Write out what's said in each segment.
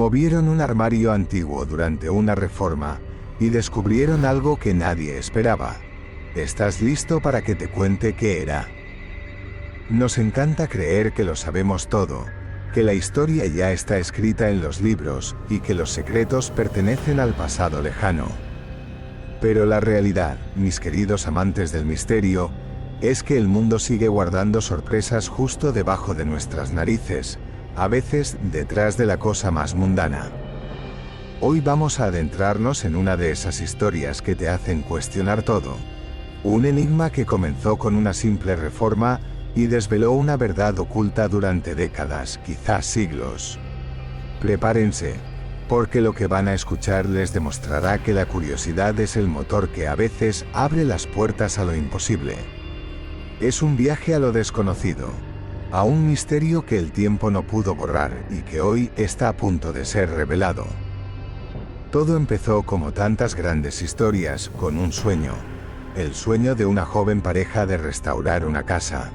Movieron un armario antiguo durante una reforma y descubrieron algo que nadie esperaba. ¿Estás listo para que te cuente qué era? Nos encanta creer que lo sabemos todo, que la historia ya está escrita en los libros y que los secretos pertenecen al pasado lejano. Pero la realidad, mis queridos amantes del misterio, es que el mundo sigue guardando sorpresas justo debajo de nuestras narices, a veces detrás de la cosa más mundana. Hoy vamos a adentrarnos en una de esas historias que te hacen cuestionar todo. Un enigma que comenzó con una simple reforma y desveló una verdad oculta durante décadas, quizás siglos. Prepárense, porque lo que van a escuchar les demostrará que la curiosidad es el motor que a veces abre las puertas a lo imposible. Es un viaje a lo desconocido, a un misterio que el tiempo no pudo borrar y que hoy está a punto de ser revelado. Todo empezó como tantas grandes historias, con un sueño. El sueño de una joven pareja de restaurar una casa.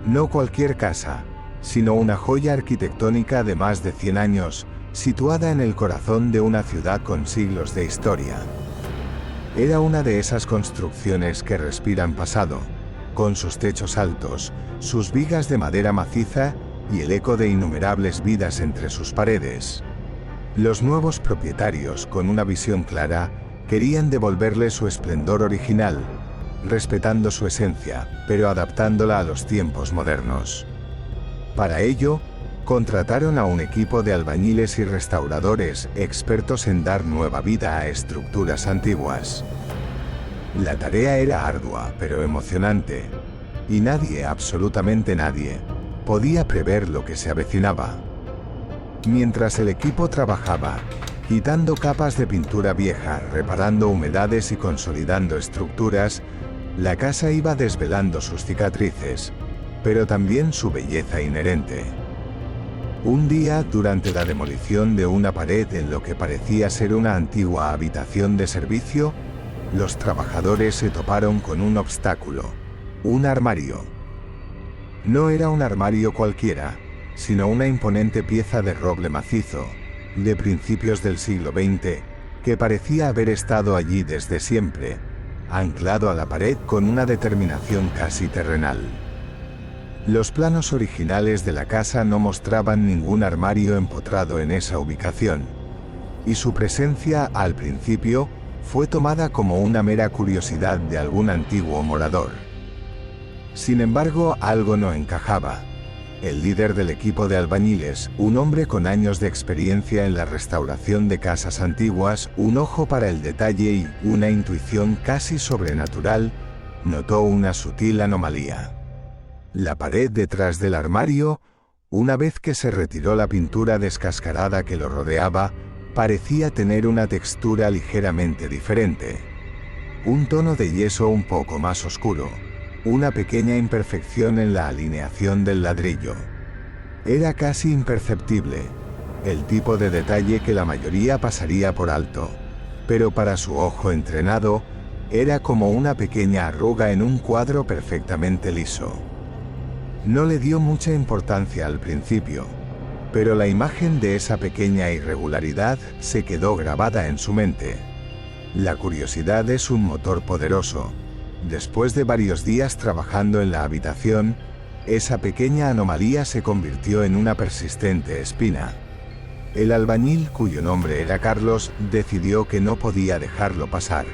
No cualquier casa, sino una joya arquitectónica de más de 100 años, situada en el corazón de una ciudad con siglos de historia. Era una de esas construcciones que respiran pasado, con sus techos altos, sus vigas de madera maciza y el eco de innumerables vidas entre sus paredes. Los nuevos propietarios, con una visión clara, querían devolverle su esplendor original, respetando su esencia, pero adaptándola a los tiempos modernos. Para ello, contrataron a un equipo de albañiles y restauradores expertos en dar nueva vida a estructuras antiguas. La tarea era ardua, pero emocionante, y nadie, absolutamente nadie, podía prever lo que se avecinaba. Mientras el equipo trabajaba, quitando capas de pintura vieja, reparando humedades y consolidando estructuras, la casa iba desvelando sus cicatrices, pero también su belleza inherente. Un día, durante la demolición de una pared en lo que parecía ser una antigua habitación de servicio, los trabajadores se toparon con un obstáculo, un armario. No era un armario cualquiera, sino una imponente pieza de roble macizo, de principios del siglo XX, que parecía haber estado allí desde siempre, anclado a la pared con una determinación casi terrenal. Los planos originales de la casa no mostraban ningún armario empotrado en esa ubicación, y su presencia, al principio, fue tomada como una mera curiosidad de algún antiguo morador. Sin embargo, algo no encajaba. El líder del equipo de albañiles, un hombre con años de experiencia en la restauración de casas antiguas, un ojo para el detalle y una intuición casi sobrenatural, notó una sutil anomalía. La pared detrás del armario, una vez que se retiró la pintura descascarada que lo rodeaba, parecía tener una textura ligeramente diferente. Un tono de yeso un poco más oscuro. Una pequeña imperfección en la alineación del ladrillo. Era casi imperceptible, el tipo de detalle que la mayoría pasaría por alto, pero para su ojo entrenado, era como una pequeña arruga en un cuadro perfectamente liso. No le dio mucha importancia al principio, pero la imagen de esa pequeña irregularidad se quedó grabada en su mente. La curiosidad es un motor poderoso. Después de varios días trabajando en la habitación, esa pequeña anomalía se convirtió en una persistente espina. El albañil, cuyo nombre era Carlos, decidió que no podía dejarlo pasar.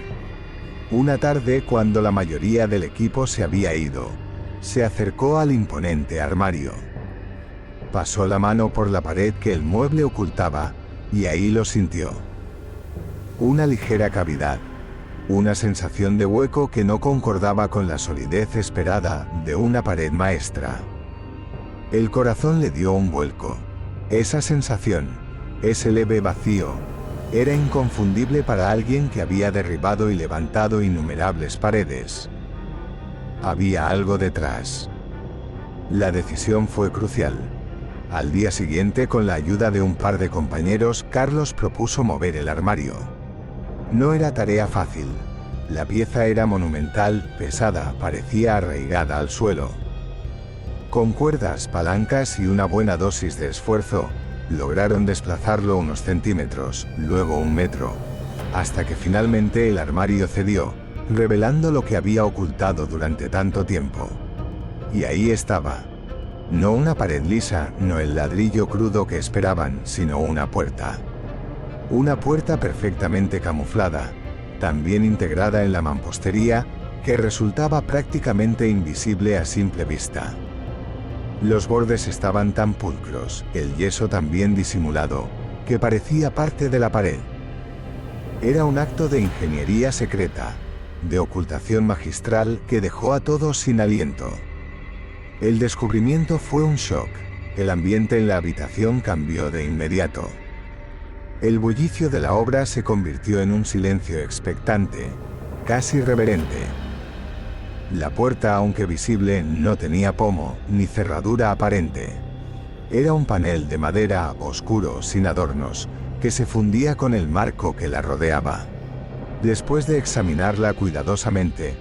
Una tarde, cuando la mayoría del equipo se había ido, se acercó al imponente armario. Pasó la mano por la pared que el mueble ocultaba, y ahí lo sintió. Una ligera cavidad. Una sensación de hueco que no concordaba con la solidez esperada de una pared maestra. El corazón le dio un vuelco. Esa sensación, ese leve vacío, era inconfundible para alguien que había derribado y levantado innumerables paredes. Había algo detrás. La decisión fue crucial. Al día siguiente, con la ayuda de un par de compañeros, Carlos propuso mover el armario. No era tarea fácil. La pieza era monumental, pesada, parecía arraigada al suelo. Con cuerdas, palancas y una buena dosis de esfuerzo, Lograron desplazarlo unos centímetros, luego 1 metro, hasta que finalmente el armario cedió, revelando lo que había ocultado durante tanto tiempo. Y ahí estaba. No una pared lisa, no el ladrillo crudo que esperaban, sino una puerta. Una puerta perfectamente camuflada, también integrada en la mampostería, que resultaba prácticamente invisible a simple vista. Los bordes estaban tan pulcros, el yeso tan bien disimulado, que parecía parte de la pared. Era un acto de ingeniería secreta, de ocultación magistral que dejó a todos sin aliento. El descubrimiento fue un shock. El ambiente en la habitación cambió de inmediato. El bullicio de la obra se convirtió en un silencio expectante, casi reverente. La puerta, aunque visible, no tenía pomo, ni cerradura aparente. Era un panel de madera oscuro, sin adornos, que se fundía con el marco que la rodeaba. Después de examinarla cuidadosamente,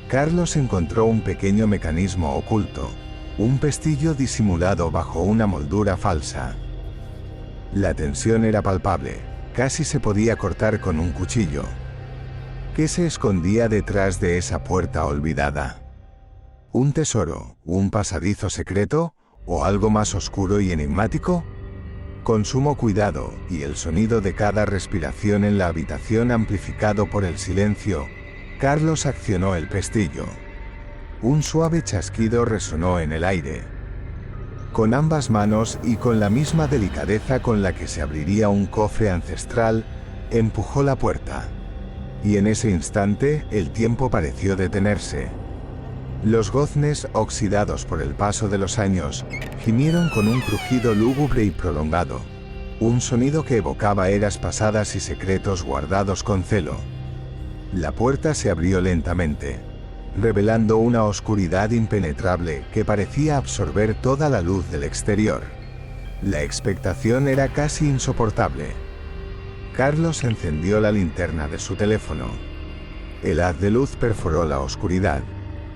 Carlos encontró un pequeño mecanismo oculto, un pestillo disimulado bajo una moldura falsa. La tensión era palpable, casi se podía cortar con un cuchillo. ¿Qué se escondía detrás de esa puerta olvidada? ¿Un tesoro, un pasadizo secreto, o algo más oscuro y enigmático? Con sumo cuidado, y el sonido de cada respiración en la habitación amplificado por el silencio, Carlos accionó el pestillo. Un suave chasquido resonó en el aire. Con ambas manos y con la misma delicadeza con la que se abriría un cofre ancestral, empujó la puerta. Y en ese instante, el tiempo pareció detenerse. Los goznes, oxidados por el paso de los años, gimieron con un crujido lúgubre y prolongado. Un sonido que evocaba eras pasadas y secretos guardados con celo. La puerta se abrió lentamente, revelando una oscuridad impenetrable que parecía absorber toda la luz del exterior. La expectación era casi insoportable. Carlos encendió la linterna de su teléfono. El haz de luz perforó la oscuridad,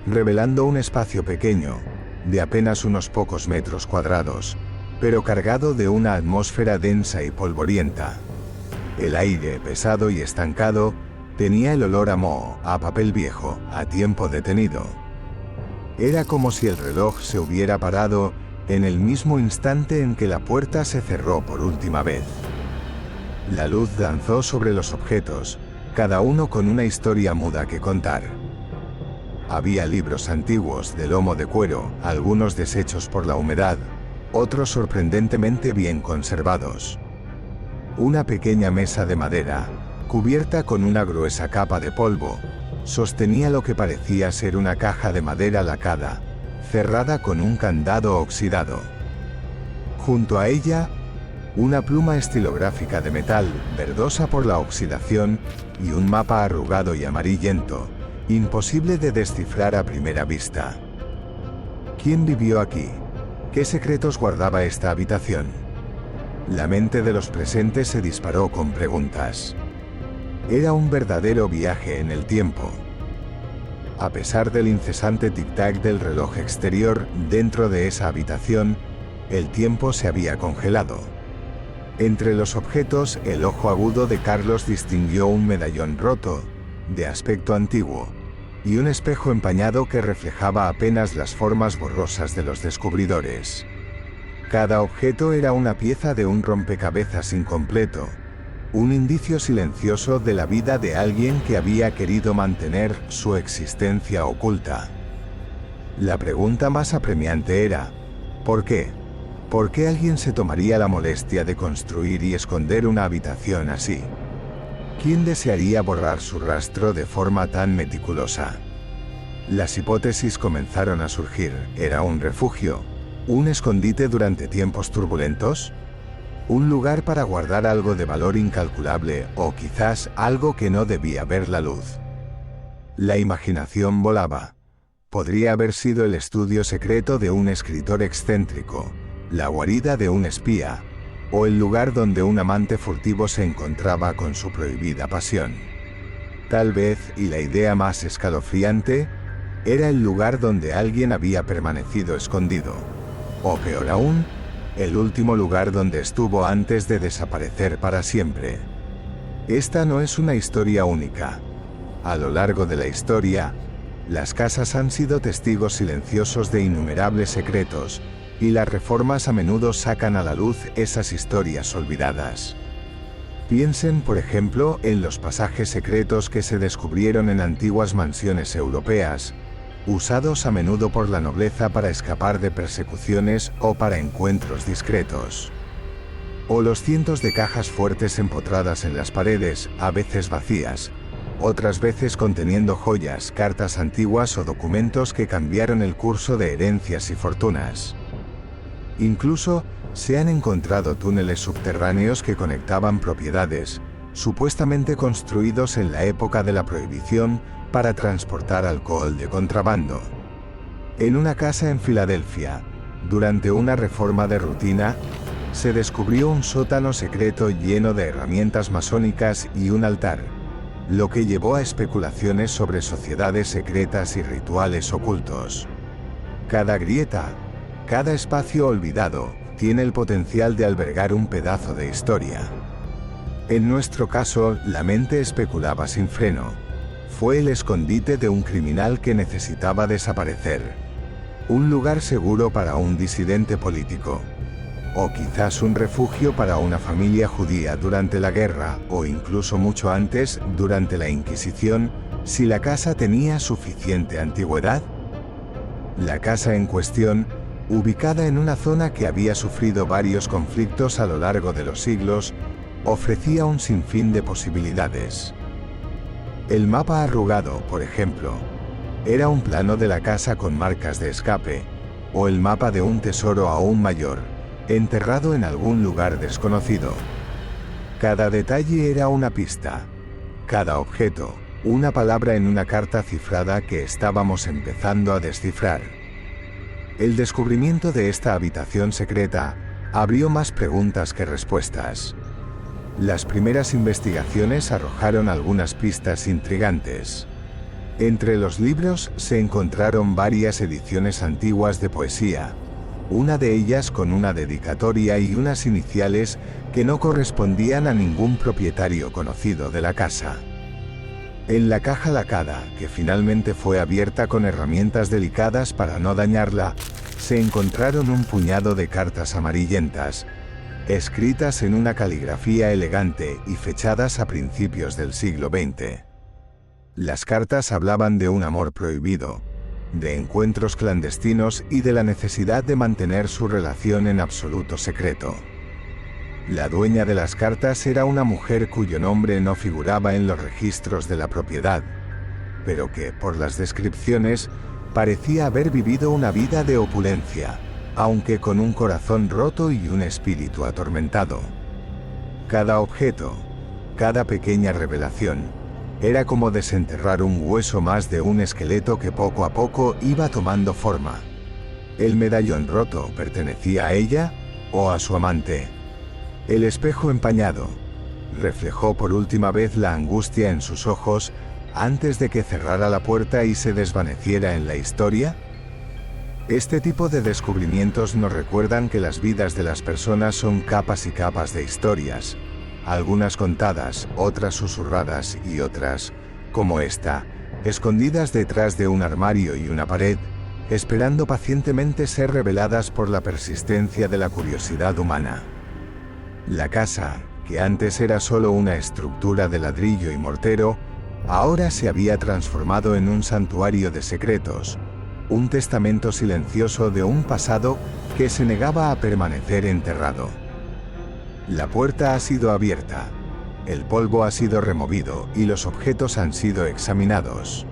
revelando un espacio pequeño, de apenas unos pocos metros cuadrados, pero cargado de una atmósfera densa y polvorienta. El aire, pesado y estancado, tenía el olor a moho, a papel viejo, a tiempo detenido. Era como si el reloj se hubiera parado en el mismo instante en que la puerta se cerró por última vez. La luz danzó sobre los objetos, cada uno con una historia muda que contar. Había libros antiguos de lomo de cuero, algunos deshechos por la humedad, otros sorprendentemente bien conservados. Una pequeña mesa de madera, cubierta con una gruesa capa de polvo, sostenía lo que parecía ser una caja de madera lacada, cerrada con un candado oxidado. Junto a ella, una pluma estilográfica de metal, verdosa por la oxidación, y un mapa arrugado y amarillento, imposible de descifrar a primera vista. ¿Quién vivió aquí? ¿Qué secretos guardaba esta habitación? La mente de los presentes se disparó con preguntas. Era un verdadero viaje en el tiempo. A pesar del incesante tic-tac del reloj exterior, dentro de esa habitación, el tiempo se había congelado. Entre los objetos, el ojo agudo de Carlos distinguió un medallón roto, de aspecto antiguo, y un espejo empañado que reflejaba apenas las formas borrosas de los descubridores. Cada objeto era una pieza de un rompecabezas incompleto, un indicio silencioso de la vida de alguien que había querido mantener su existencia oculta. La pregunta más apremiante era, ¿por qué? ¿Por qué alguien se tomaría la molestia de construir y esconder una habitación así? ¿Quién desearía borrar su rastro de forma tan meticulosa? Las hipótesis comenzaron a surgir. ¿Era un refugio? ¿Un escondite durante tiempos turbulentos? ¿Un lugar para guardar algo de valor incalculable o quizás algo que no debía ver la luz? La imaginación volaba. Podría haber sido el estudio secreto de un escritor excéntrico, la guarida de un espía, o el lugar donde un amante furtivo se encontraba con su prohibida pasión. Tal vez, y la idea más escalofriante, era el lugar donde alguien había permanecido escondido. O peor aún, el último lugar donde estuvo antes de desaparecer para siempre. Esta no es una historia única. A lo largo de la historia, las casas han sido testigos silenciosos de innumerables secretos, y las reformas a menudo sacan a la luz esas historias olvidadas. Piensen, por ejemplo, en los pasajes secretos que se descubrieron en antiguas mansiones europeas, usados a menudo por la nobleza para escapar de persecuciones o para encuentros discretos. O los cientos de cajas fuertes empotradas en las paredes, a veces vacías, otras veces conteniendo joyas, cartas antiguas o documentos que cambiaron el curso de herencias y fortunas. Incluso, se han encontrado túneles subterráneos que conectaban propiedades, supuestamente construidos en la época de la Prohibición, para transportar alcohol de contrabando. En una casa en Filadelfia, durante una reforma de rutina, se descubrió un sótano secreto lleno de herramientas masónicas y un altar, lo que llevó a especulaciones sobre sociedades secretas y rituales ocultos. Cada grieta, cada espacio olvidado, tiene el potencial de albergar un pedazo de historia. En nuestro caso, la mente especulaba sin freno. Fue el escondite de un criminal que necesitaba desaparecer. Un lugar seguro para un disidente político. O quizás un refugio para una familia judía durante la guerra, o incluso mucho antes, durante la Inquisición, si la casa tenía suficiente antigüedad. La casa en cuestión, ubicada en una zona que había sufrido varios conflictos a lo largo de los siglos, ofrecía un sinfín de posibilidades. El mapa arrugado, por ejemplo, era un plano de la casa con marcas de escape, o el mapa de un tesoro aún mayor, enterrado en algún lugar desconocido. Cada detalle era una pista, cada objeto, una palabra en una carta cifrada que estábamos empezando a descifrar. El descubrimiento de esta habitación secreta abrió más preguntas que respuestas. Las primeras investigaciones arrojaron algunas pistas intrigantes. Entre los libros se encontraron varias ediciones antiguas de poesía, una de ellas con una dedicatoria y unas iniciales que no correspondían a ningún propietario conocido de la casa. En la caja lacada, que finalmente fue abierta con herramientas delicadas para no dañarla, se encontraron un puñado de cartas amarillentas, escritas en una caligrafía elegante y fechadas a principios del siglo XX. Las cartas hablaban de un amor prohibido, de encuentros clandestinos y de la necesidad de mantener su relación en absoluto secreto. La dueña de las cartas era una mujer cuyo nombre no figuraba en los registros de la propiedad, pero que, por las descripciones, parecía haber vivido una vida de opulencia, aunque con un corazón roto y un espíritu atormentado. Cada objeto, cada pequeña revelación, era como desenterrar un hueso más de un esqueleto que poco a poco iba tomando forma. ¿El medallón roto pertenecía a ella o a su amante? El espejo empañado reflejó por última vez la angustia en sus ojos antes de que cerrara la puerta y se desvaneciera en la historia. Este tipo de descubrimientos nos recuerdan que las vidas de las personas son capas y capas de historias, algunas contadas, otras susurradas y otras, como esta, escondidas detrás de un armario y una pared, esperando pacientemente ser reveladas por la persistencia de la curiosidad humana. La casa, que antes era solo una estructura de ladrillo y mortero, ahora se había transformado en un santuario de secretos, un testamento silencioso de un pasado que se negaba a permanecer enterrado. La puerta ha sido abierta, el polvo ha sido removido y los objetos han sido examinados.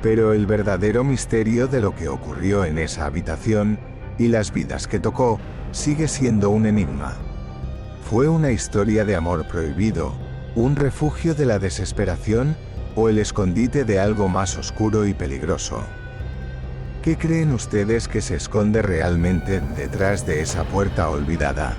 Pero el verdadero misterio de lo que ocurrió en esa habitación y las vidas que tocó sigue siendo un enigma. ¿Fue una historia de amor prohibido, un refugio de la desesperación o el escondite de algo más oscuro y peligroso? ¿Qué creen ustedes que se esconde realmente detrás de esa puerta olvidada?